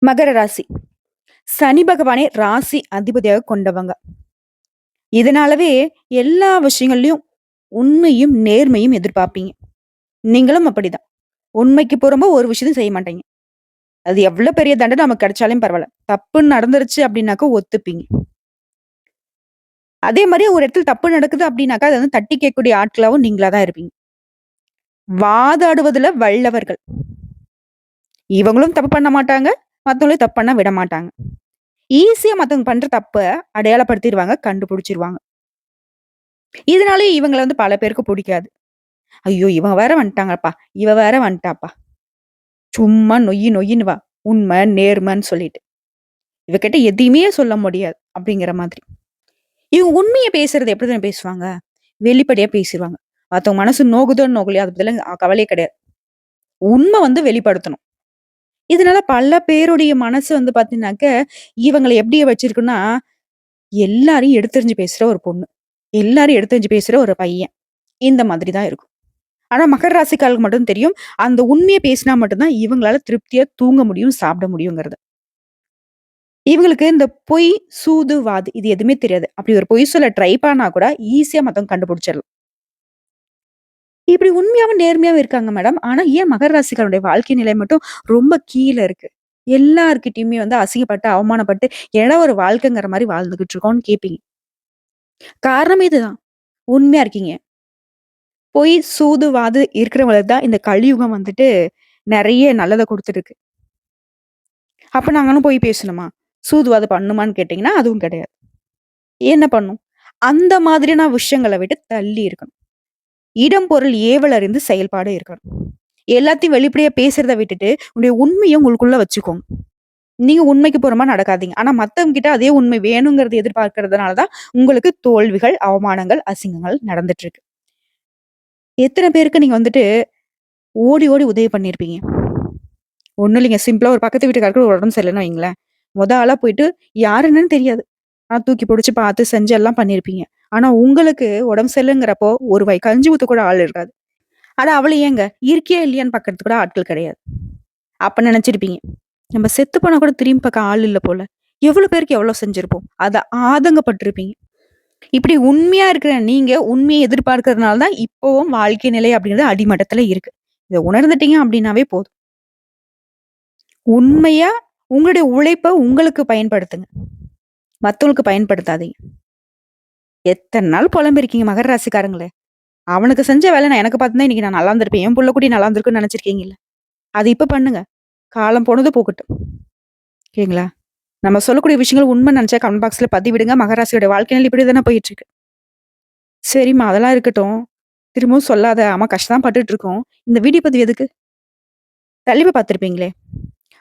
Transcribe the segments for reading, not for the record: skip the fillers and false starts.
மகர ராசி. சனி பகவானே ராசி அதிபதியாக கொண்டவங்க. இதனாலவே எல்லா விஷயங்கள்லயும் உண்மையும், நேர்மையும் எதிர்பார்ப்பீங்க. நீங்களும் அப்படிதான். உண்மைக்கு புறம்பா ஒரு விஷயத்தையும் செய்ய மாட்டீங்க. அது எவ்வளோ பெரிய தண்டனை நமக்கு கிடைச்சாலும் பரவால்ல. தப்புன்னு நடந்துருச்சு அப்படின்னாக்கா ஒத்துப்பீங்க. அதே மாரி ஒரு இடத்துல தப்பு நடக்குது அப்படின்னாக்கா, அத வந்து தட்டி கேட்கக்கூடிய ஆட்களாவும் நீங்களா தான் இருப்பீங்க. வாதாடுவதுல வல்லவர்கள். இவங்களும் தப்பு பண்ண மாட்டாங்க. மத்தவங்களையும் தப்பு பண்ண விட மாட்டாங்க. ஈஸியா மத்தவங்க பண்ற தப்ப அடையாளப்படுத்திருவாங்க, கண்டுபிடிச்சிருவாங்க. இதனாலேயே இவங்கள வந்து பல பேருக்கு புடிக்காது. ஐயோ! இவன் வேற வந்துட்டாங்கப்பா, இவ வேற வந்துட்டாப்பா. சும்மா நொய்யி நொய்யின்னு உண்மை, நேர்மைன்னு சொல்லிட்டு. இவகிட்ட எதையுமே சொல்ல முடியாது. அப்படிங்கிற மாதிரி. இவங்க உண்மைய பேசுறது எப்படி தெரியுமா பேசுவாங்க? வெளிப்படையா பேசிருவாங்க. மத்தவங்க மனசு நோகுதோ நோகலையோ அத பத்திலாம் கவலையே கிடையாது. உண்ம வந்து வெளிப்படுத்தணும். இதனால பல பேருடைய மனசு வந்து பார்த்தீங்கன்னாக்க, இவங்கள எப்படி வச்சிருக்குன்னா, எல்லாரையும் எடுத்தெறிஞ்சு பேசுற ஒரு பொண்ணு. எல்லாரையும் எடுத்தெறிஞ்சு பேசுற ஒரு பையன். இந்த மாதிரி தான் இருக்கும். ஆனா மகர ராசிக்காரர்களுக்கு மட்டும் தெரியும். அந்த உண்மைய பேசினா மட்டும் தான் இவங்களால திருப்தியா தூங்க முடியும், சாப்பிட முடியுங்கிறது. இவங்களுக்கு இந்த பொய், சூது, வாது இது எதுவுமே தெரியாது. அப்படி ஒரு பொய் சொல்ல ட்ரை பண்ணா கூட ஈஸியா மத்தவங்க கண்டுபிடிச்சிடலாம். இப்படி உண்மையாவும், நேர்மையாவும் இருக்காங்க மேடம். ஆனா ஏன் மகர ராசிக்காரருடைய வாழ்க்கை நிலை மட்டும் ரொம்ப கீழ இருக்கு? எல்லார்கிட்டயுமே வந்து அசிங்கப்பட்டு, அவமானப்பட்டு, ஏன்னா ஒரு வாழ்க்கைங்கிற மாரி வாழ்ந்துகிட்டு இருக்கோம்னு கேட்பீங்க. காரணம் இதுதான். உண்மையா இருக்கீங்க. பொய், சூது, வாது இருக்கிறவங்களுக்கு தான் இந்த கலியுகம் வந்துட்டு நெறைய நல்லத குடுத்துருக்கு. அப்ப நாங்களும் போய் பேசணுமா? சூதுவாது பண்ணுமான்னு கேட்டீங்கன்னா, அதுவும் கிடையாது. என்ன பண்ணும்? அந்த மாதிரியான விஷயங்கள விட்டு தள்ளி இருக்கணும். இடம், பொருள் ஏவல் அறிந்து செயல்பாடு இருக்கணும். எல்லாத்தையும் வெளிப்படையா பேசுறத விட்டுட்டு, உங்களுடைய உண்மைய உங்களுக்குள்ள வச்சுக்கோங்க. நீங்க உண்மைக்கு புறம்பா நடக்காதீங்க. ஆனா மத்தவங்க கிட்ட அதே உண்மை வேணுங்கிறத எதிர்பார்க்கிறதுனால தான் உங்களுக்கு தோல்விகள், அவமானங்கள், அசிங்கங்கள் நடந்துட்டு இருக்கு. எத்தன பேருக்கு நீங்க வந்துட்டு ஓடி, ஓடி உதவி பண்ணியிருப்பீங்க? ஒண்ணும் இல்லைங்க. சிம்பிளா ஒரு பக்கத்து வீட்டுக்காருக்கு ஒரு உடம்பு சரியில்லன்னு வைங்களேன். ஆளா போயிட்டு யார் என்னன்னு தெரியாது. ஆனா தூக்கி புடிச்சு பார்த்து செஞ்சு எல்லாம் பண்ணியிருப்பீங்க. ஆனா உங்களுக்கு உடம்பு சரியில்லங்கிறப்போ, ஒரு வாய் கஞ்சி ஊத்த கூட ஆள் இருக்காது. அட அவள ஏங்க, இருக்கியா இல்லையான்னு பார்க்கறதுக்கு கூட ஆட்கள் கிடையாது. அப்ப நினைச்சிருப்பீங்க. நம்ம செத்து போனா கூட திரும்பி பார்க்க ஆள் இல்ல போல. எவ்வளோ பேருக்கு எவ்வளோ செஞ்சிருப்போம். அத ஆதங்கப்பட்டுருப்பீங்க. இப்படி உண்மையா இருக்கிற நீங்க உண்மைய எதிர்பார்க்கிறதுனால தான் இப்பவும் வாழ்க்கை நிலை அப்படிங்கிறது அடிமட்டத்துல இருக்கு. இத உணர்ந்துட்டீங்க அப்படின்னாவே போதும். உண்மையா உங்களுடைய உழைப்ப உங்களுக்கு பயன்படுத்துங்க. மத்தவங்களுக்கு பயன்படுத்தாதீங்க. எத்தன நாள் புலம்பிருக்கீங்க மகர ராசிக்காரங்களே! அவனுக்கு செஞ்ச வேலை நான் எனக்கு பார்த்துருந்தா இன்னைக்கு நான் நல்லா இருந்திருப்பேன். என் புள்ள குட்டி நல்லா இருந்திருக்கும்னு நெனச்சிருக்கீங்கல்ல. அது இப்ப பண்ணுங்க. காலம் போனது போகட்டும். ஓகேங்களா? நம்ம சொல்லக்கூடிய விஷயங்கள் உண்மை நெனச்சா கமெண்ட் பாக்ஸ்ல பதிவிடுங்க. மகராசியோட வாழ்க்கை நிலை இப்படி தானே போயிட்டு இருக்கு. சரிம்மா அதெல்லாம் இருக்கட்டும். திரும்பவும் சொல்லாத. ஆமா கஷ்டம் தான் பட்டுட்டு இருக்கோம். இந்த வீடியோ பதிவு எதுக்கு? தலைப்ப பார்த்திருப்பீங்களே!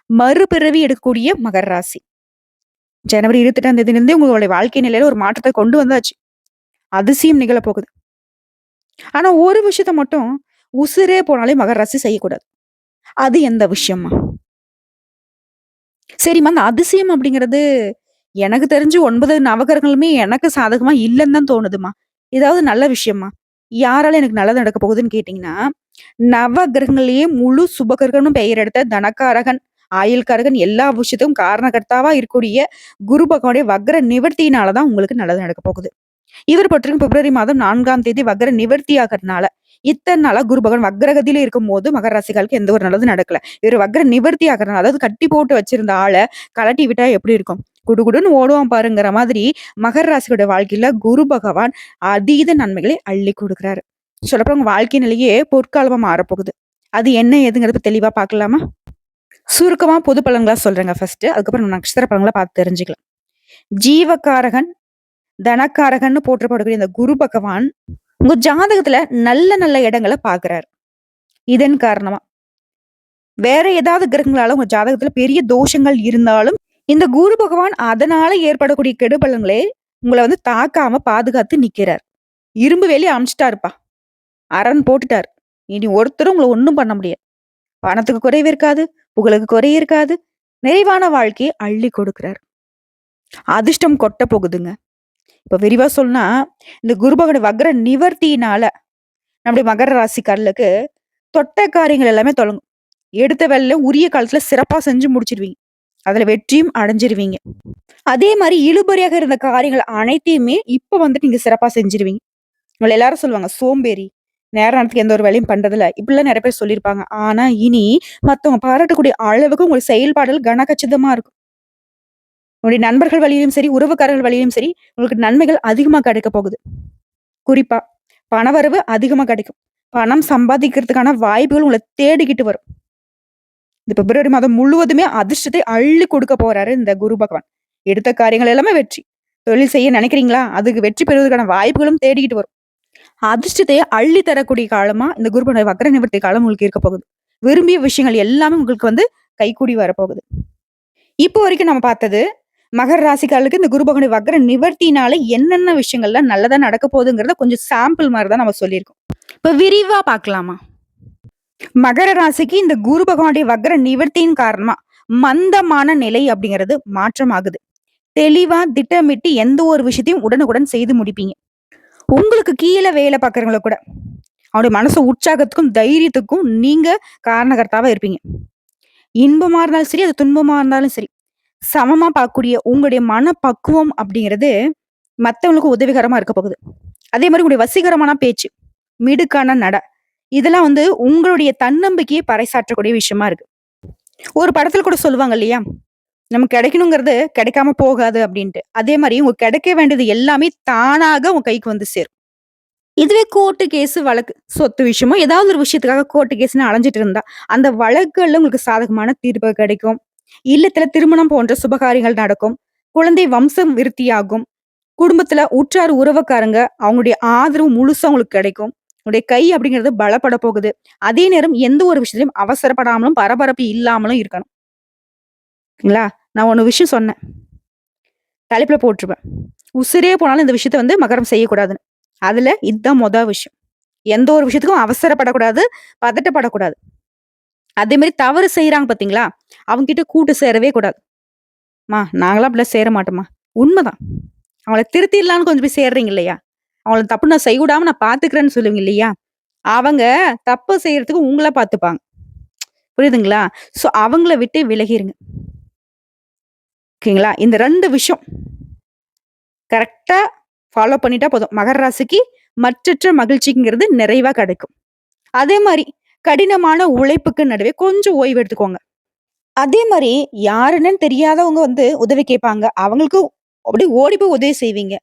மறுபிறவி எடுக்கக்கூடிய மகர ராசி. ஜனவரி 28ஆம் தேதியிலிருந்தே உங்களுடைய வாழ்க்கை நிலையில ஒரு மாற்றத்த கொண்டு வந்தாச்சு. அதிசயம் நிகழப்போகுது. ஆனா ஒரு விஷயத்த மட்டும் உசிரே போனாலே மகர ராசி செய்யக்கூடாது. அது எந்த விஷயம்மா? சரிம்மா அந்த அதிசயம் அப்படிங்கிறது எனக்கு தெரிஞ்சு 9 நவகிரகங்களுமே எனக்கு சாதகமா இல்லன்னு தான் தோணுதும்மா. ஏதாவது நல்ல விஷயமா? யாரால எனக்கு நல்லது நடக்க போகுதுன்னு கேட்டீங்கன்னா, நவகிரகங்களையே முழு சுபகிரகம்னு பெயர் எடுத்த தனகாரகன், ஆயுள்காரகன் எல்லா விஷயத்துக்கும் காரணகர்த்தாவா இருக்கக்கூடிய குரு பகவானுடைய வக்ர நிவர்த்தியினால தான் உங்களுக்கு நல்லது நடக்க போகுது. இவர் பொறுத்தவரைக்கும் பிப்ரவரி மாதம் 4ஆம் தேதி வக்ர நிவர்த்தி ஆகறதுனால, இத்தன நாளா குரு பகவான் வக்ரகதியில இருக்கும்போது மகர ராசிக்காருக்கு எந்த ஒரு நல்லதும் நடக்கல. இவரு வக்ர நிவர்த்தி ஆகறதுனால, அதாவது கட்டி போட்டு வச்சிருந்த ஆள கழட்டி விட்டா எப்படி இருக்கும்? குடுகுடுன்னு ஓடுவான் பாருங்கிற மாதிரி, மகர ராசியோட வாழ்க்கையில குரு பகவான் அதீத நன்மைகளை அள்ளி குடுக்குறாரு. சொல்லப்போனா உங்க வாழ்க்கை நிலையே பொற்காலமா மாறப்போகுது. அது என்ன ஏதுங்கிறத தெளிவா பார்க்கலாமா? சுருக்கமா பொது பலன்களா சொல்றேங்க ஃபர்ஸ்ட்டு. அதுக்கப்புறம் நம்ம நட்சத்திர பலன்கள பார்த்து தெரிஞ்சுக்கலாம். ஜீவகாரகன், தனகாரகன்னு போற்றப்படக்கூடிய இந்த குரு பகவான், உங்க ஜாதகத்துல நல்ல நல்ல இடங்கள பார்க்கிறாரு. இதன் காரணமா, வேற ஏதாவது கிரகங்களால உங்க ஜாதகத்துல பெரிய தோஷங்கள் இருந்தாலும், இந்த குரு பகவான் அதனால ஏற்படக்கூடிய கெடுபலன்களே உங்கள வந்து தாக்காம பாதுகாத்து நிக்கிறார். இரும்பு வேலி அமச்சுட்டாருப்பா. அரண் போட்டுட்டாரு. இனி ஒருத்தரும் உங்கள ஒண்ணும் பண்ண முடியாது. பணத்துக்கு குறைவு இருக்காது, புகழுக்கு குறை இருக்காது. நிறைவான வாழ்க்கையை அள்ளி கொடுக்கிறார். அதிர்ஷ்டம் கொட்ட போகுதுங்க. இப்ப விரிவா சொன்னா, இந்த குரு பகவான் வக்ர நிவர்த்தியினால நம்முடைய மகர ராசிக்காரர்களுக்கு தொட்ட காரியங்கள் எல்லாமே தொடங்கும். எடுத்த வேலையில உரிய காலத்துல சிறப்பா செஞ்சு முடிச்சிருவீங்க. அதுல வெற்றியும் அடைஞ்சிருவீங்க. அதே மாரி இழுபறியாக இருந்த காரியங்கள் அனைத்தையுமே இப்ப வந்துட்டு நீங்க சிறப்பா செஞ்சுருவீங்க. உங்கள எல்லாரும் சொல்லுவாங்க, "சோம்பேறி. நேர நேரத்துக்கு எந்த ஒரு வேலையும் பண்றதில்ல." இப்படிலாம் நெறைய பேர் சொல்லியிருப்பாங்க. ஆனா, இனி மத்தவங்க பாராட்டக்கூடிய அளவுக்கு உங்க செயல்பாடுகள் கனகச்சிதமா இருக்கும். உங்களுடைய நண்பர்கள் வழியிலும் சரி, உறவுக்காரர்கள் வழியிலும் சரி, உங்களுக்கு நன்மைகள் அதிகமா கிடைக்கப் போகுது. குறிப்பா, பணவரவு அதிகமா கிடைக்கும். பணம் சம்பாதிக்கிறதுக்கான வாய்ப்புகள் உங்கள தேடிக்கிட்டு வரும். இந்த பிப்ரவரி மாதம் முழுவதுமே அதிர்ஷ்டத்தை அள்ளி கொடுக்க போறாரு இந்த குரு பகவான். எடுத்த காரியங்கள் எல்லாமே வெற்றி. தொழில் செய்ய நினைக்கிறீங்களா? அதுக்கு வெற்றி பெறுவதற்கான வாய்ப்புகளும் தேடிக்கிட்டு வரும். அதிர்ஷ்டத்தை அள்ளி தரக்கூடிய காலமா இந்த குருபனுடைய வக்ர நிவர்த்தி காலம் உங்களுக்கு இருக்க போகுது. விரும்பிய விஷயங்கள் எல்லாமே உங்களுக்கு வந்து கைக்கூடி வரப்போகுது. இப்போ வரைக்கும் நம்ம பார்த்தது, மகர ராசிக்காரர்களுக்கு இந்த குரு பகவானுடைய வக்ர நிவர்த்தினால என்னென்ன விஷயங்கள்லாம் நல்லதா நடக்க போகுதுங்கிறத கொஞ்சம் சாம்பிள் மாரி தான் நம்ம சொல்லியிருக்கோம். இப்ப விரிவா பார்க்கலாமா? மகர ராசிக்கு இந்த குரு பகவானுடைய வக்ர நிவர்த்தியின் காரணமா மந்தமான நிலை அப்படிங்கிறது மாற்றமாகுது. தெளிவா திட்டமிட்டு எந்த ஒரு விஷயத்தையும் உடனுக்குடன் செய்து முடிப்பீங்க. உங்களுக்கு கீழ வேலை பார்க்கிறவங்கள கூட அவருடைய மனசு உற்சாகத்துக்கும், தைரியத்துக்கும் நீங்க காரணகர்த்தாவா இருப்பீங்க. இன்பமா இருந்தாலும் சரி, அது துன்பமா இருந்தாலும் சரி, சமமா பார்க்கக்கூடிய உங்களுடைய மனப்பக்குவம் அப்படிங்கிறது மத்தவங்களுக்கு உதவிகரமா இருக்க போகுது. அதே மாரி உங்களுடைய வசீகரமான பேச்சு, மிடுக்கான நட, இதெல்லாம் வந்து உங்களுடைய தன்னம்பிக்கையை பறைசாற்றக்கூடிய விஷயமா இருக்கு. ஒரு படத்துல கூட சொல்லுவாங்க இல்லையா? நமக்கு கிடைக்கணுங்கிறது கிடைக்காம போகாது அப்படின்ட்டு. அதே மாரி உங்க கிடைக்க வேண்டியது எல்லாமே தானாக உங்க கைக்கு வந்து சேரும். இதுவே கோர்ட்டு கேஸ் வழக்கு, சொத்து விஷயமோ ஏதாவது ஒரு விஷயத்துக்காக கோர்ட்டு கேஸ்ன்னு அலைஞ்சிட்டு இருந்தா, அந்த வழக்குகள்ல உங்களுக்கு சாதகமான தீர்ப்பு கிடைக்கும். இல்லத்துல திருமணம் போன்ற சுபகாரியங்கள் நடக்கும். குழந்தை வம்சம் விருத்தியாகும். குடும்பத்துல உற்றார் உறவுக்காரங்க அவங்களுடைய ஆதரவு முழுசா உங்களுக்கு கிடைக்கும். உங்களுடைய கை அப்படிங்கிறது பலப்பட போகுது. அதே நேரம் எந்த ஒரு விஷயத்திலயும் அவசரப்படாமலும், பரபரப்பு இல்லாமலும் இருக்கணும். ங்களா? நான் ஒண்ணு விஷயம் சொன்னேன். தலைப்புல போட்டுருப்பேன். உசிரே போனாலும் இந்த விஷயத்த வந்து மகரம் செய்யக்கூடாதுன்னு. அதுல இதுதான் விஷயம். எந்த ஒரு விஷயத்துக்கும் அவசரப்படக்கூடாது, பதட்டப்படக்கூடாது. அதே மாரி தவறு செய்றாங்க பார்த்தீங்களா? அவங்க கிட்ட கூட்டு சேரவே கூடாது. நாங்கலாம் அப்படிலாம் சேர மாட்டோம்மா." உண்மதான். அவங்கள திருத்திர்லான்னு கொஞ்சம் போய் சேர்றீங்க இல்லையா? அவங்கள தப்பு நான் செய்யவிடாம நான் பார்த்துக்கிறேன்னு சொல்லுவீங்க இல்லையா? அவங்க தப்பு செய்யறதுக்கு உங்கள பார்த்துப்பாங்க. புரியுதுங்களா? சோ அவங்கள விட்டு விலகிருங்க. ஓகேங்களா? இந்த 2 விஷயம் கரெக்ட்டா ஃபாலோ பண்ணிட்டா போதும். மகர ராசிக்கு மற்றற்ற மகிழ்ச்சிங்கிறது நிறைவா கிடைக்கும். அதே மாரி கடினமான உழைப்புக்கு நடுவே கொஞ்சம் ஓய்வு எடுத்துக்கோங்க. அதே மாரி யாருன்னே தெரியாதவங்க வந்து உதவி கேட்பாங்க. அவங்களுக்கும் அப்படியே ஓடி போய் உதவி செய்வீங்க.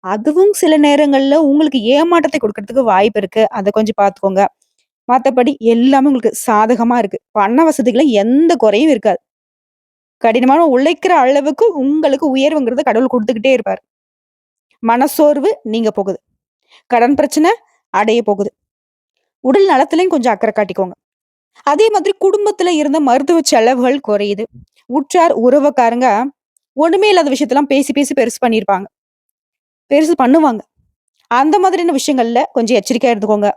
அதுவும் சில நேரங்கள்ல உங்களுக்கு ஏமாற்றத்தை குடுக்கறதுக்கு வாய்ப்பு இருக்கு. அத கொஞ்சம் பார்த்துக்கோங்க. மத்தபடி எல்லாமே உங்களுக்கு சாதகமா இருக்கு. பண வசதிகள்ல எந்த குறையும் இருக்காது. கடினமான உழைக்கிற அளவுக்கு உங்களுக்கு உயர்வுங்கிறது கடவுள் குடுத்துக்கிட்டே இருப்பாரு. மனசோர்வு நீங்க போகுது. கடன் பிரச்சனை அடைய போகுது. உடல் நலத்திலயும் கொஞ்சம் அக்கறை காட்டிக்கோங்க. அதே மாதிரி குடும்பத்துல இருந்த மருத்துவ செலவுகள் குறையுது. உற்றார் உறவுக்காரங்க ஒண்ணுமே இல்லாத விஷயத்தெல்லாம் பேசி பேசி பெருசு பண்ணியிருப்பாங்க. பெருசு பண்ணுவாங்க. அந்த மாதிரியான விஷயங்கள்ல கொஞ்சம் எச்சரிக்கையா இருந்துக்கோங்க.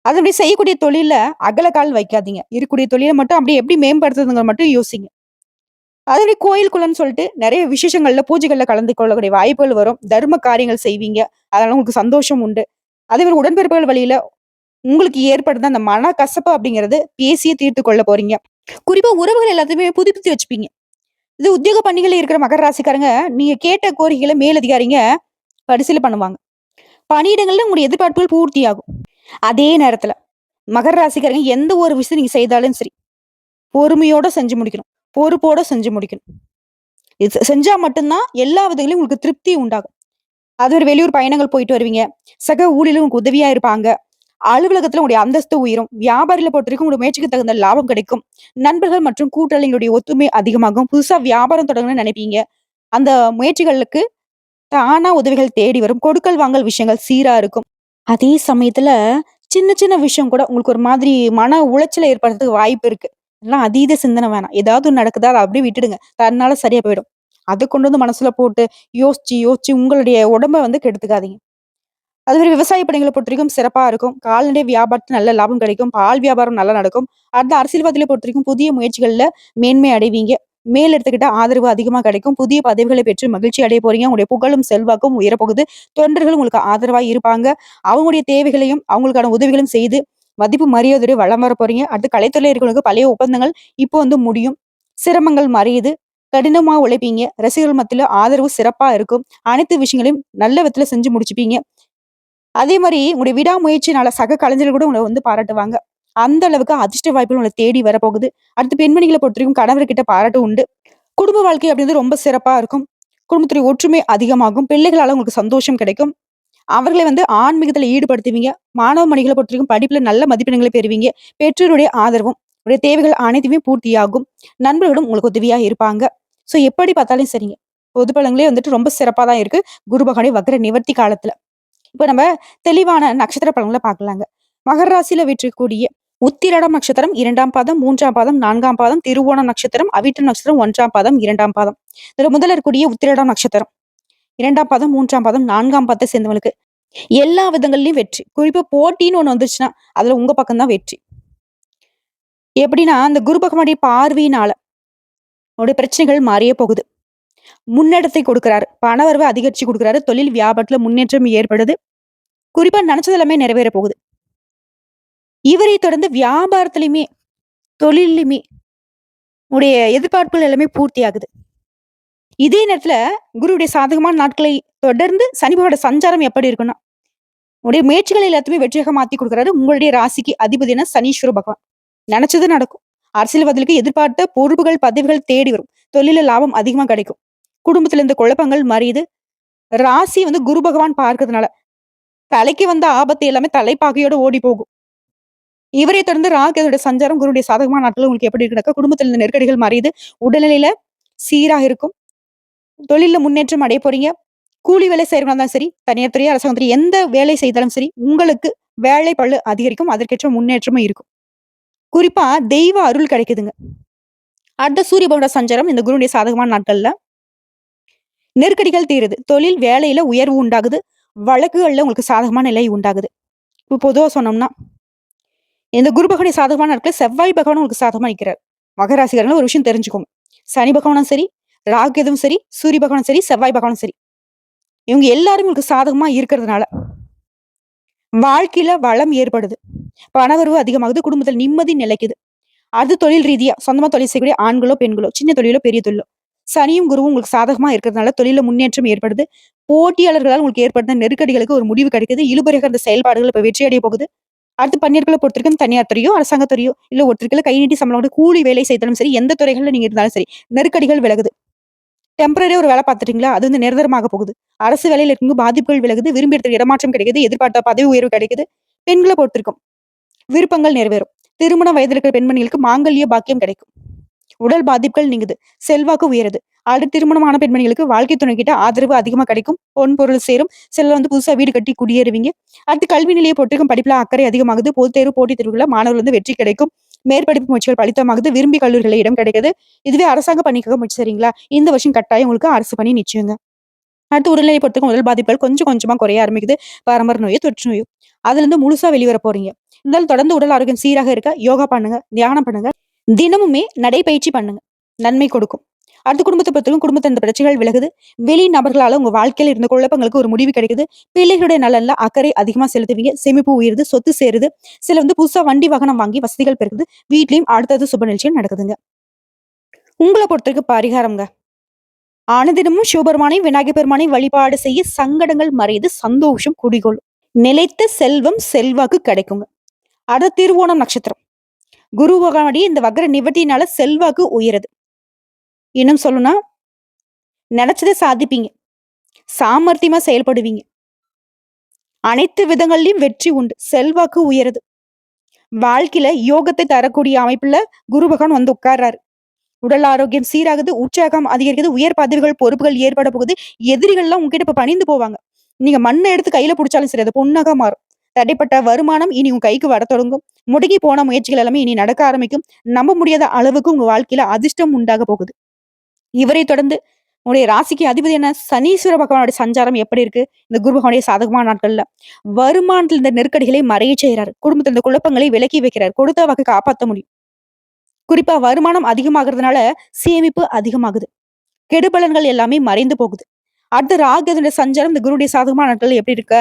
அதனுடைய செய்யக்கூடிய தொழில்ல அகலக்கால் வைக்காதீங்க. இருக்கக்கூடிய தொழில மட்டும் அப்படியே எப்படி மேம்படுத்துறதுங்க மட்டும் யோசிங்க. அதே கோயிலுக்குள்ளன்னு சொல்லிட்டு நெறைய விசேஷங்கள்ல, பூஜைகள்ல கலந்து கொள்ளக்கூடிய வாய்ப்புகள் வரும். தர்ம காரியங்கள் செய்வீங்க. அதனால உங்களுக்கு சந்தோஷம் உண்டு. அதே மாரி உடன்பிறப்புகள் வழியில உங்களுக்கு ஏற்படுத அந்த மனக்கசப்பு அப்படிங்கிறது பேசியே தீர்த்துக் கொள்ள போறீங்க. குறிப்பா உறவுகள் எல்லாத்தையுமே புதுப்பித்து வச்சுப்பீங்க. இது உத்தியோக பணிகள்ல இருக்கிற மகர ராசிக்காரங்க, நீங்க கேட்ட கோரிக்கைகள மேலதிகாரிங்க பரிசீலனை பண்ணுவாங்க. பணியிடங்கள்ல உங்களுடைய எதிர்பார்ப்புகள் பூர்த்தியாகும். அதே நேரத்துல மகர ராசிக்காரங்க எந்த ஒரு விஷயம் நீங்க செய்தாலும் சரி, பொறுமையோட செஞ்சு முடிக்கணும். பொறுப்போட செஞ்சு முடிக்கணும். இது செஞ்சா மட்டும் தான் எல்லா விதங்களையும் உங்களுக்கு திருப்தி உண்டாகும். அது ஒரு வெளியூர் பயணங்கள் போயிட்டு வருவீங்க. சக ஊழியர்கள் உங்களுக்கு உதவியா இருப்பாங்க. அலுவலகத்துல உங்களுடைய அந்தஸ்து உயரும். வியாபாரில பொறுத்தவரைக்கும் உங்களுடைய முயற்சிக்கு தகுந்த லாபம் கிடைக்கும். நண்பர்கள் மற்றும் கூட்டாளிகளுடைய ஒத்துமை அதிகமாகும். புதுசா வியாபாரம் தொடங்கணும்னு நினைப்பீங்க. அந்த முயற்சிகளுக்கு தானா உதவிகள் தேடி வரும். கொடுக்கல் வாங்கல் விஷயங்கள் சீரா இருக்கும். அதே சமயத்துல சின்ன சின்ன விஷயம் கூட உங்களுக்கு ஒரு மாதிரி மன உளைச்சல ஏற்படுறதுக்கு வாய்ப்பு இருக்கு. இதெல்லாம் அதீத சிந்தனை வேணாம். ஏதாவது ஒண்ணு நடக்குதா அத அப்படியே விட்டுடுங்க. தன்னால சரியா போயிடும். அத கொண்டு வந்து மனசுல போட்டு யோசிச்சு, யோசிச்சு உங்களுடைய உடம்ப வந்து கெடுத்துக்காதீங்க. அதுமாரி விவசாய பணிகள பொறுத்தவரைக்கும் சிறப்பா இருக்கும். கால்நடை வியாபாரத்துல நல்ல லாபம் கிடைக்கும். பால் வியாபாரம் நல்லா நடக்கும். அடுத்து அரசியல்வாதிகள பொறுத்தவரைக்கும் புதிய முயற்சிகள்ல மேன்மை அடைவீங்க. மேல் இடத்துக்கிட்ட ஆதரவு அதிகமா கிடைக்கும். புதிய பதவிகளை பெற்று மகிழ்ச்சி அடைய போறீங்க. உங்களுடைய புகழும், செல்வாக்கும் உயரப்போகுது. தொண்டர்கள் உங்களுக்கு ஆதரவா இருப்பாங்க. அவங்களுடைய தேவைகளையும், அவங்களுக்கான உதவிகளும் செய்து மதிப்பு மரியாதையோட வலம் வர போறீங்க. அடுத்து கலைத்துறையில இருக்கிறவங்களுக்கு பழைய ஒப்பந்தங்கள் இப்போ வந்து முடியும். சிரமங்கள் மறையுது. கடினமா உழைப்பீங்க. ரசிகர்கள் மத்தியில ஆதரவு சிறப்பா இருக்கும். அனைத்து விஷயங்களையும் நல்ல விதத்துல செஞ்சு முடிச்சுப்பீங்க. அதே மாரி உங்களுடைய விடாமுயற்சினால சக கலைஞர்கள் கூட உங்கள வந்து பாராட்டுவாங்க. அந்த அளவுக்கு அதிர்ஷ்ட வாய்ப்புகள் உங்கள தேடி வரப்போகுது. அடுத்து பெண்மணிகள பொறுத்தவரைக்கும் கணவர்கிட்ட பாராட்டு உண்டு. குடும்ப வாழ்க்கை அப்படின்றது ரொம்ப சிறப்பா இருக்கும். குடும்பத்துடைய ஒற்றுமை அதிகமாகும். பிள்ளைகளால உங்களுக்கு சந்தோஷம் கிடைக்கும். அவர்களை வந்து ஆன்மீகத்துல ஈடுபடுத்துவீங்க. மாணவ மணிகள பொறுத்தவரைக்கும் படிப்புல நல்ல மதிப்பெண்களை பெறுவீங்க. பெற்றோருடைய ஆதரவும், உங்களுடைய தேவைகள் அனைத்துமே பூர்த்தியாகும். நண்பர்களும் உங்களுக்கு உதவியா இருப்பாங்க. எப்படி பார்த்தாலும் சரிங்க. பொது பலன்களே வந்துட்டு ரொம்ப சிறப்பா தான் இருக்கு. குரு பகவானுடைய வக்ர நிவர்த்தி காலத்துல. இப்ப நம்ம தெளிவான நட்சத்திர பலன்கள பார்க்கலாங்க. மகர ராசியில வீற்றிருக்கக்கூடிய உத்திரடம் நட்சத்திரம் 2ஆம் பாதம், 3ஆம் பாதம், 4ஆம் பாதம், திருவோணம் நட்சத்திரம், அவிட்டம் நட்சத்திரம் 1ஆம் பாதம், 2ஆம் பாதம். இதுல முதல்ல இருக்கக்கூடிய உத்திரடம் நட்சத்திரம் 2ஆம் பாதம், 3ஆம் பாதம், 4ஆம் பாதத்தை சேர்ந்தவங்களுக்கு எல்லா விதங்கள்லயும் வெற்றி. குறிப்பா போட்டின்னு ஒண்ணு வந்துச்சுன்னா, அதுல உங்க பக்கம் தான் வெற்றி. எப்படின்னா, அந்த குரு பகவானுடைய பார்வையினால உங்களுடைய பிரச்சனைகள் மாறியே போகுது. முன்னேற்றத்தை கொடுக்கிறாரு. பணவரவு அதிகரிச்சு குடுக்குறாரு. தொழில் வியாபாரத்துல முன்னேற்றம் ஏற்படுது. குறிப்பா நினைச்சது எல்லாமே நிறைவேற போகுது. இவரை தொடர்ந்து வியாபாரத்திலயுமே, தொழில்லயுமே உடைய எதிர்பார்ப்புகள் எல்லாமே பூர்த்தி ஆகுது. இதே நேரத்துல குருவுடைய சாதகமான நாட்களை தொடர்ந்து சனி பகவானோட சஞ்சாரம் எப்படி இருக்குன்னா, உடைய முயற்சிகள் எல்லாத்தையுமே வெற்றியாக மாத்தி குடுக்குறாரு. உங்களுடைய ராசிக்கு அதிபதினா சனீஸ்வர பகவான். நினைச்சது நடக்கும். அரசியல்வாதிகளுக்கு எதிர்பார்த்த பொறுப்புகள், பதவிகள் தேடி வரும். தொழில்ல லாபம் அதிகமா கிடைக்கும். குடும்பத்துல இருந்த குழப்பங்கள் மறையுது. ராசி வந்து குரு பகவான் பார்க்கிறதுனால, தலைக்கு வந்த ஆபத்து எல்லாமே தலைப்பாகையோட ஓடி போகும். இவரை தொடர்ந்து ராகு சஞ்சாரம் குருவுடைய சாதகமான நாட்கள் உங்களுக்கு எப்படி இருக்குனாக்கா, குடும்பத்துல இருந்த நெருக்கடிகள் மறையுது. உடல்நிலையில சீராக இருக்கும். தொழில்ல முன்னேற்றம் அடைய போறீங்க. கூலி வேலை செய்றவங்களா இருந்தாலும் சரி, தனியார் துறை, அரசாங்க துறை எந்த வேலை செய்தாலும் சரி, உங்களுக்கு வேலை பளு அதிகரிக்கும். அதற்கேற்ற முன்னேற்றமும் இருக்கும். குறிப்பா தெய்வ அருள் கிடைக்குதுங்க. அடுத்த சூரிய பகவானோட சஞ்சாரம் இந்த குருவுடைய சாதகமான நாட்கள்ல நெருக்கடிகள் தீருது. தொழில் வேலையில உயர்வு உண்டாகுது. வழக்குகள்ல உங்களுக்கு சாதகமான நிலை உண்டாகுது. இப்போ பொதுவா சொன்னோம்னா, இந்த குரு பகவானுடைய சாதகமான நாட்கள் செவ்வாய் பகவான் உங்களுக்கு சாதகமா நிக்கிறார். மகராசிக்காரங்க ஒரு விஷயம் தெரிஞ்சுக்கோங்க. சனி பகவானும் சரி, ராகு கேதுவும் சரி, சூரிய பகவானும் சரி, செவ்வாய் பகவானும் சரி. இவங்க எல்லாரும் உங்களுக்கு சாதகமா இருக்கிறதுனால, வாழ்க்கையில வளம் ஏற்படுது. பணவரவு அதிகமாகுது. குடும்பத்துல நிம்மதி நிலைக்குது. அது தொழில் ரீதியா சொந்தமா தொழில் செய்யக்கூடிய ஆண்களோ, பெண்களோ, சின்ன தொழிலோ, பெரிய தொழிலோ, சனியும் குருவும் உங்களுக்கு சாதகமா இருக்கிறதுனால தொழில்ல முன்னேற்றம் ஏற்படுது. போட்டியாளர்களால் உங்களுக்கு ஏற்படுத்த நெருக்கடிகளுக்கு ஒரு முடிவு கிடைக்குது. இழுபறியாக இருந்த செயல்பாடுகள் இப்ப வெற்றி அடைய போகுது. அடுத்து பணியாட்கள பொறுத்தவரைக்கும் தனியார் துறையோ, அரசாங்க துறையோ, இல்ல ஒருத்தருக்குள்ள கை நீட்டி சம்பளம் கூட கூலி வேலை செய்தாலும் சரி, எந்த துறைகள்ல நீங்க இருந்தாலும் சரி, நெருக்கடிகள் விலகுது. டெம்பரரியா ஒரு வேலை பார்த்துட்டீங்களா? அது வந்து நிரந்தரமாக போகுது. அரசு வேலையில இருக்கும்போது பாதிப்புகள் விலகுது. விரும்பிய இடத்துல இடமாற்றம் கிடைக்குது. எதிர்பார்த்த பதவி உயர்வு கிடைக்குது. பெண்கள பொறுத்திருக்கும். விருப்பங்கள் நிறைவேறும். திருமண வயதில் இருக்கிற பெண்மணிகளுக்கு மாங்கல்ய பாக்கியம் கிடைக்கும். உடல் பாதிப்புகள் நீங்குது. செல்வாக்கு உயருது. ஆல்ரெடி திருமணமான பெண்மணிகளுக்கு வாழ்க்கை துணைக்கிட்ட ஆதரவு அதிகமா கிடைக்கும். பொன் பொருள் சேரும். சிலர் வந்து புதுசா வீடு கட்டி குடியேறுவீங்க. அடுத்து கல்வி நிலையை பொறுத்திருக்கும் படிப்புல அக்கறை அதிகமாகுது. பொதுத் தேர்வு, போட்டித் தேர்வுல மாணவர்கள் வந்து வெற்றி கிடைக்கும். மேற்படிப்பு முயற்சிகள் பலித்தமாகுது. விரும்பி கல்லூரிகளில் இடம் கிடைக்குது. இதுவே அரசாங்க பணிக்காக முயற்சி செய்றீங்களா? இந்த வருஷம் கட்டாயம் உங்களுக்கு அரசு பணி நிச்சயங்க. அடுத்து உடல்நிலை பொறுத்தவரைக்கும் உடல் பாதிப்புகள் கொஞ்சம் கொஞ்சமா குறைய ஆரம்பிக்குது. பரம்பரை நோயோ, தொற்று நோயோ. அதுல இருந்து முழுசா வெளிவர போறீங்க. இருந்தாலும் தொடர்ந்து உடல் ஆரோக்கியம் சீராக இருக்க யோகா பண்ணுங்க, தியானம் பண்ணுங்க. தினமுமே நடைப்பயிற்சி பண்ணுங்க. நன்மை கொடுக்கும். அடுத்து குடும்பத்தை பொறுத்தவரைக்கும் குடும்பத்துல இந்த பிரச்சனைகள் விலகுது. வெளி நபர்களால உங்க வாழ்க்கையில இருந்த குழப்பங்களுக்கு ஒரு முடிவு கிடைக்குது. பிள்ளைகளுடைய நலன்ல அக்கறை அதிகமா செலுத்துவீங்க. சேமிப்பு உயருது, சொத்து சேருது. சில வந்து புதுசா வண்டி வாகனம் வாங்கி வசதிகள் பெருகுது. வீட்லயும் அடுத்தது சுப நிகழ்ச்சிகள் நடக்குதுங்க. உங்கள பொறுத்தவரைக்கும் பரிகாரம்ங்க. ஆனதினமும் சிவபெருமானை, விநாயகர் பெருமானை வழிபாடு செய்ய சங்கடங்கள் மறையுது, சந்தோஷம் குடிகொள்ளும். நிலைத்த செல்வம், செல்வாக்கு கிடைக்குங்க. அடுத்து திருவோணம் நட்சத்திரம். குரு பகவானுடைய இந்த வக்ர நிவர்த்தியினால செல்வாக்கு உயருது. இன்னும் சொல்லணும்னா, நினைச்சதை சாதிப்பீங்க. சாமர்த்தியமா செயல்படுவீங்க. அனைத்து விதங்கள்லயும் வெற்றி உண்டு. செல்வாக்கு உயருது. வாழ்க்கையில யோகத்தை தரக்கூடிய அமைப்புல குரு பகவான் வந்து உட்கார்றாரு. உடல் ஆரோக்கியம் சீராகுது. உற்சாகம் அதிகரிக்குது. உயர் பதவிகள், பொறுப்புகள் ஏற்பட போகுது. எதிரிகள்லாம் உங்ககிட்ட இப்ப பணிந்து போவாங்க. நீங்க மண்ணை எடுத்து கையில புடிச்சாலும் சரி, அது பொன்னாக மாறும். தடைப்பட்ட வருமானம் இனி உங்க கைக்கு வரத் தொடங்கும். முடங்கி போன முயற்சிகள் எல்லாமே இனி நடக்க ஆரம்பிக்கும். நம்ப முடியாத அளவுக்கு உங்க வாழ்க்கையில அதிர்ஷ்டம் உண்டாக போகுது. இவரை தொடர்ந்து உங்களுடைய ராசிக்கு அதிபதி என்ன? சனீஸ்வர பகவானுடைய சஞ்சாரம் எப்படி இருக்கு? இந்த குரு பகவானுடைய சாதகமான நாட்கள்ல வருமானத்தில் இந்த நெருக்கடிகளை மறைய செய்யறாரு. குடும்பத்தில் இந்த குழப்பங்களை விலக்கி வைக்கிறார். கொடுத்த வாக்கு காப்பாற்ற முடியும். குறிப்பா வருமானம் அதிகமாகறதுனால சேமிப்பு அதிகமாகுது. கெடுபலன்கள் எல்லாமே மறைந்து போகுது. அடுத்து ராகு சஞ்சாரம் இந்த குருடைய சாதகமான நாட்கள் எப்படி இருக்க?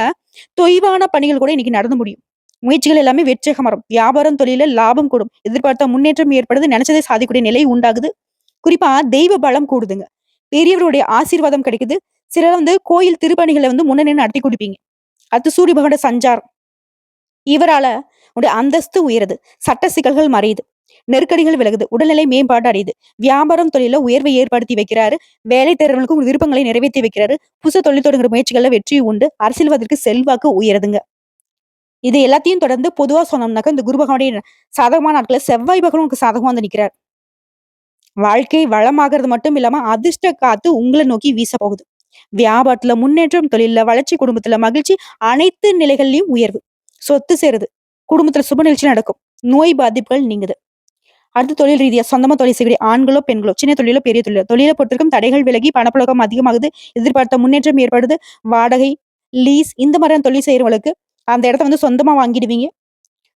தொய்வான பணிகள் கூட இன்னைக்கு நடந்து முடியும். முயற்சிகள் எல்லாமே வெற்றிகரம் வரும். வியாபாரம் தொழில லாபம் கூடும். எதிர்பார்த்த முன்னேற்றம் ஏற்படுது. நினைச்சதை சாதிக்கக்கூடிய நிலை உண்டாகுது. குறிப்பா தெய்வ பலம் கூடுதுங்க. பெரியவருடைய ஆசீர்வாதம் கிடைக்குது. சிலர் கோயில் திருப்பணிகள முன்ன நின்னு நடத்தி குடுப்பீங்க. அடுத்து சூரிய பகவானோட சஞ்சாரம். இவரால உடைய அந்தஸ்து உயருது. சட்ட சிக்கல்கள் மறையுது. நெருக்கடிகள் விலகுது. உடல்நிலை மேம்பாடு அடையுது. வியாபாரம் தொழில்ல உயர்வை ஏற்படுத்தி வைக்கிறாரு. வேலை தேடுறவங்களுக்கு உங்க விருப்பங்களை நிறைவேத்தி வைக்கிறாரு. புதுசா தொழில் தொடங்குற முயற்சிகள்ல வெற்றி உண்டு. அரசியல்வாதத்திற்கு செல்வாக்கு உயருதுங்க. இது எல்லாத்தையும் தொடர்ந்து பொதுவா சொன்னோம்னாக்க, இந்த குரு பகவானுடைய சாதகமான நாட்கள்ல செவ்வாய் பகவானும் உங்களுக்கு சாதகமா நிக்கிறார். வாழ்க்கை வளமாகறது மட்டும் இல்லாம, அதிர்ஷ்ட காத்து உங்கள நோக்கி வீச போகுது. வியாபாரத்துல முன்னேற்றம், தொழில்ல வளர்ச்சி, குடும்பத்துல மகிழ்ச்சி, அனைத்து நிலைகள்லயும் உயர்வு. சொத்து சேருது. குடும்பத்துல சுப நிகழ்ச்சி நடக்கும். நோய் பாதிப்புகள் நீங்குது. அடுத்து தொழில் ரீதியா சொந்தமா தொழில் செய்யக்கூடிய ஆண்களோ, பெண்களோ, சின்ன தொழிலோ, பெரிய தொழிலோ, தொழில பொறுத்தவரைக்கும் தடைகள் விலகி பணப்புழக்கம் அதிகமாகுது. எதிர்பார்த்த முன்னேற்றம் ஏற்படுது. வாடகை, லீஸ் இந்த மாதிரியான தொழில் செய்றவங்களுக்கு அந்த இடத்த சொந்தமா வாங்கிடுவீங்க.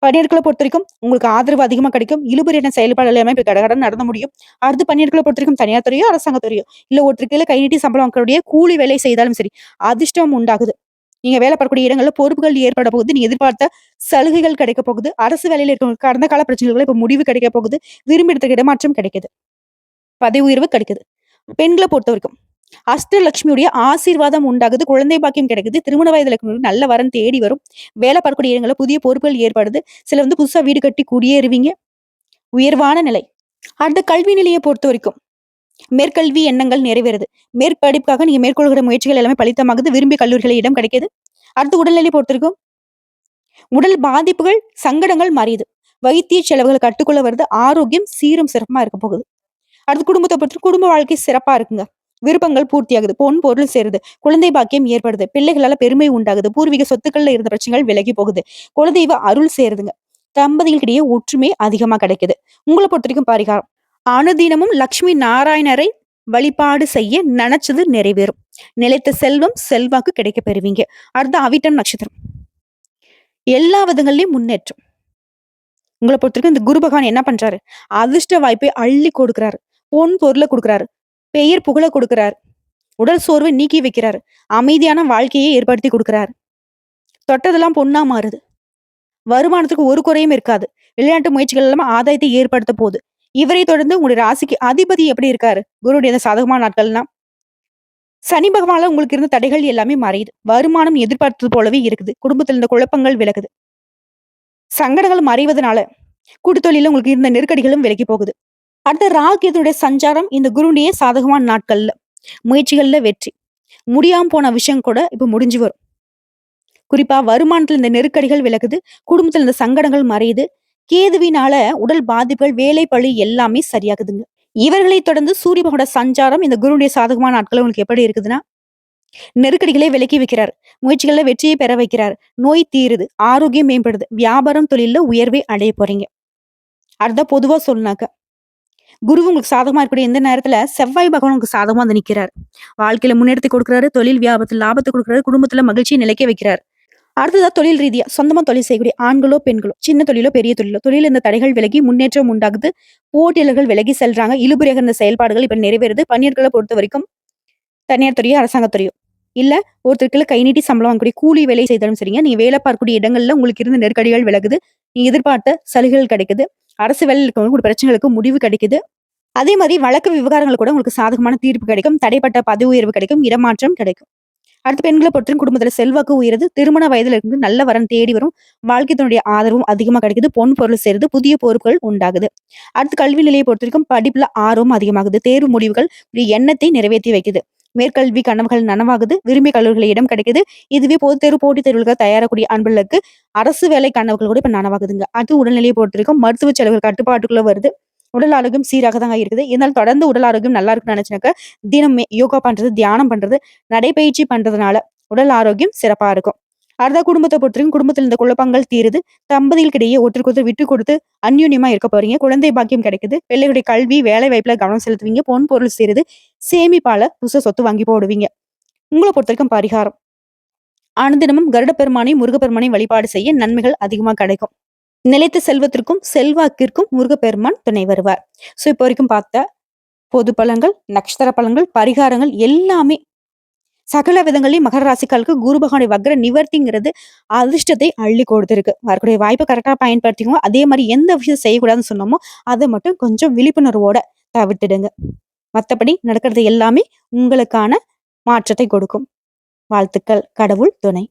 பணியாட்கள பொறுத்தவரைக்கும் உங்களுக்கு ஆதரவு அதிகமா கிடைக்கும். இழுபறியான செயல்பாடு எல்லாமே இப்ப கடகடன்னு நடந்து முடியும். அடுத்து பணியாட்கள பொறுத்தவரைக்கும் தனியார் துறையோ, அரசாங்க துறையோ, இல்ல ஒருத்தருக்கு கீழ கை நீட்டி சம்பளம் வாங்கக்கூடிய கூலி வேலை செய்தாலும் சரி, அதிர்ஷ்டம் உண்டாகுது. நீங்க வேலை பார்க்கக்கூடிய இடங்கள்ல பொறுப்புகள் ஏற்பட போகுது. நீங்க எதிர்பார்த்த சலுகைகள் கிடைக்க போகுது. அரசு வேலையில இருக்கவங்களுக்கு கடந்த கால பிரச்சனைகள் இப்ப முடிவு கிடைக்க போகுது. விரும்பிய இடத்துக்கு இடமாற்றம் கிடைக்குது. பதவி உயர்வு கிடைக்குது. பெண்கள பொறுத்தவரைக்கும் அஷ்டலட்சுமியுடைய ஆசீர்வாதம் உண்டாகுது. குழந்தை பாக்கியம் கிடைக்குது. திருமண வயதுல இருக்கவங்களுக்கு நல்ல வரன் தேடி வரும். வேலை பார்க்கக்கூடிய இடங்கள்ல புதிய பொறுப்புகள் ஏற்படுது. சிலர் புதுசா வீடு கட்டி குடியேறுவீங்க. உயர்வான நிலை. அடுத்த கல்வி நிலையை பொறுத்தவரைக்கும் மேற்கல்வி எண்ணங்கள் நிறைவேறுது. மேற்படிப்புக்காக நீங்க மேற்கொள்கிற முயற்சிகள் எல்லாமே பலிதமாகுது. விரும்பிய கல்லூரிகளில் இடம் கிடைக்குது. அடுத்து உடல்நிலை பொறுத்திருக்கும். உடல் பாதிப்புகள், சங்கடங்கள் மறையுது. வைத்திய செலவுகள் கட்டுக்குள்ள வருது. ஆரோக்கியம் சீரும் சிறப்புமா இருக்க போகுது. அடுத்து குடும்பத்தை பொறுத்து குடும்ப வாழ்க்கை சிறப்பா இருக்குங்க. விருப்பங்கள் பூர்த்தியாகுது. பொன் பொருள் சேருது. குழந்தை பாக்கியம் ஏற்படுது. பிள்ளைகளால பெருமை உண்டாகுது. பூர்வீக சொத்துக்கள்ல இருந்த பிரச்சனைகள் விலகி போகுது. குலதெய்வ அருள் சேருதுங்க. தம்பதிகளுக்கிடையே ஒற்றுமை அதிகமா கிடைக்குது. உங்களை பொறுத்த வரைக்கும் பரிகாரம். அனுதினமும் லட்சுமி நாராயணரை வழிபாடு செய்ய நினைச்சது நிறைவேறும். நிலைத்த செல்வம் செல்வாக்கு கிடைக்க பெறுவீங்க. அடுத்து அவிட்டம் நட்சத்திரம். எல்லா விதங்கள்லயும் முன்னேற்றம். உங்களை பொறுத்தவரைக்கும் இந்த குரு பகவான் என்ன பண்றாரு? அதிர்ஷ்ட வாய்ப்பை அள்ளி கொடுக்கிறாரு. பொன் பொருளை கொடுக்கிறாரு. பெயர் புகழ கொடுக்கிறாரு. உடல் சோர்வை நீக்கி வைக்கிறாரு. அமைதியான வாழ்க்கையை ஏற்படுத்தி கொடுக்கிறாரு. தொட்டதெல்லாம் பொண்ணா மாறுது. வருமானத்துக்கு ஒரு குறையும் இருக்காது. விளையாட்டு முயற்சிகள் எல்லாமே ஆதாயத்தை ஏற்படுத்த போகுது. இவரை தொடர்ந்து உங்களுடைய ராசிக்கு அதிபதி எப்படி இருக்காரு? குருடைய சாதகமான நாட்கள்னா சனி பகவானால உங்களுக்கு இருந்த தடைகள் எல்லாமே மறையுது. வருமானம் எதிர்பார்த்தது போலவே இருக்குது. குடும்பத்தில் இருந்த குழப்பங்கள் விலகுது. சங்கடங்கள் மறைவதனால கூட்டுத்தொழில உங்களுக்கு இருந்த நெருக்கடிகளும் விலகி போகுது. அடுத்த ராகியதுடைய சஞ்சாரம் இந்த குருடைய சாதகமான நாட்கள்ல முயற்சிகள்ல வெற்றி. முடியாம போன விஷயம் கூட இப்ப முடிஞ்சு வரும். குறிப்பா வருமானத்துல இந்த நெருக்கடிகள் விலகுது. குடும்பத்துல இந்த சங்கடங்கள் மறையுது. கேதுவினால உடல் பாதிப்புகள், வேலை பளு எல்லாமே சரியாகுதுங்க. இவர்களை தொடர்ந்து சூரிய பகவானோட சஞ்சாரம் இந்த குருடைய சாதகமான நாட்கள் உங்களுக்கு எப்படி இருக்குதுன்னா, நெருக்கடிகளை விலக்கி வைக்கிறார். முயற்சிகள்ல வெற்றியை பெற வைக்கிறார். நோய் தீருது. ஆரோக்கியம் மேம்படுது. வியாபாரம் தொழில்ல உயர்வை அடைய போறீங்க. அடுத்த பொதுவா சொன்னாக்க குரு உங்களுக்கு சாதகமா இருக்கக்கூடிய எந்த நேரத்துல செவ்வாய் பகவான் உங்களுக்கு சாதகமா நிக்கிறார். வாழ்க்கையில முன்னேற்றத்தை கொடுக்கிறாரு. தொழில் வியாபாரத்தில் லாபத்தை கொடுக்கிறாரு. குடும்பத்துல மகிழ்ச்சியை நிலைக்க வைக்கிறார். அடுத்ததா தொழில் ரீதியா சொந்தமா தொழில் செய்யக்கூடிய ஆண்களோ, பெண்களோ, சின்ன தொழிலோ, பெரிய தொழிலோ, தொழில் இந்த தடைகள் விலகி முன்னேற்றம் உண்டாகுது. போட்டியாளர்கள் விலகி செல்றாங்க. இழுபறியாக இருந்த செயல்பாடுகள் இப்ப நிறைவேறுது. பணியாட்களை பொறுத்த வரைக்கும் தனியார் துறையோ, அரசாங்க துறையோ, இல்ல ஒருத்தருக்குள்ள கை நீட்டி சம்பளம் வாங்கக்கூடிய கூலி வேலை செய்தாலும் சரிங்க. நீங்க வேலை பார்க்கக்கூடிய இடங்கள்ல உங்களுக்கு இருந்த நெருக்கடிகள் விலகுது. நீங்க எதிர்பார்த்த சலுகைகள் கிடைக்குது. அரசு வேலையில் இருக்கவங்களுக்கு பிரச்சனைகளுக்கு முடிவு கிடைக்குது. அதே மாதிரி வழக்கு விவகாரங்கள் கூட உங்களுக்கு சாதகமான தீர்ப்பு கிடைக்கும். தடைப்பட்ட பதவி உயர்வு கிடைக்கும். இடமாற்றம் கிடைக்கும். அடுத்து பெண்களை பொறுத்தவரைக்கும் குடும்பத்துல செல்வாக்கு உயருது. திருமண வயதுல இருந்து நல்ல வரன் தேடி வரும். வாழ்க்கையினுடைய ஆதரவும் அதிகமா கிடைக்குது. பொன் பொருள் சேருது. புதிய பொறுப்புகள் உண்டாகுது. அடுத்து கல்வி நிலையை பொறுத்த வரைக்கும் படிப்புல ஆர்வம் அதிகமாகுது. தேர்வு முடிவுகள் எண்ணத்தை நிறைவேற்றி வைக்குது. மேற்கல்வி கனவுகள் நனவாகுது. விரும்பிய கல்லூரிகளில் இடம் கிடைக்குது. இதுவே பொது தேர்வு போட்டித் தேர்வுகளுக்கு தயாரக்கூடிய அன்பர்களுக்கு அரசு வேலை கனவுகள் கூட இப்ப நனவாகுதுங்க. அடுத்து உடல்நிலையை பொறுத்த வரைக்கும் மருத்துவ செலவுகள் கட்டுப்பாட்டுக்குள்ள வருது. உடல் ஆரோக்கியம் சீராக தாங்க இருக்குது. இருந்தாலும் தொடர்ந்து உடல் ஆரோக்கியம் நல்லா இருக்குன்னு நினைச்சுனாக்க தினமே யோகா பண்றது, தியானம் பண்றது, நடைபயிற்சி பண்றதுனால உடல் ஆரோக்கியம் சிறப்பா இருக்கும். அடுத்த குடும்பத்தை பொறுத்தவரைக்கும் குடும்பத்தில் இந்த குழப்பங்கள் தீருது. தம்பதிகளுக்கிடையே ஒருத்தருக்கு ஒருத்தர் விட்டு கொடுத்து அந்யோன்யமா இருக்க போறீங்க. குழந்தை பாக்கியம் கிடைக்குது. பிள்ளைகளுடைய கல்வி, வேலை வாய்ப்புல கவனம் செலுத்துவீங்க. பொன் பொருள் சேருது. சேமிப்பால புதுசா சொத்து வாங்கி போடுவீங்க. உங்களை பொறுத்த வரைக்கும் பரிகாரம். அனுதினமும் கருட பெருமானையும் முருகப்பெருமானையும் வழிபாடு செய்ய நன்மைகள் அதிகமா கிடைக்கும். நிலைத்த செல்வத்திற்கும் செல்வாக்கிற்கும் முருகப்பெருமான் துணை வருவார். சோ இப்போ வரைக்கும் பார்த்த பொது பலன்கள், நட்சத்திர பலன்கள், பரிகாரங்கள் எல்லாமே சகல விதங்களையும் மகர ராசிக்காலுக்கு குரு பகவானுடைய வக்ர நிவர்த்திங்கிறது அதிர்ஷ்டத்தை அள்ளி கொடுத்திருக்கு. வரக்கூடிய வாய்ப்பை கரெக்டா பயன்படுத்திக்கோங்க. அதே மாதிரி எந்த விஷயம் செய்யக்கூடாதுன்னு சொன்னோமோ அதை மட்டும் கொஞ்சம் விழிப்புணர்வோட தவிர்த்துடுங்க. மத்தபடி நடக்கிறது எல்லாமே உங்களுக்கான மாற்றத்தை கொடுக்கும். வாழ்த்துக்கள். கடவுள் துணை.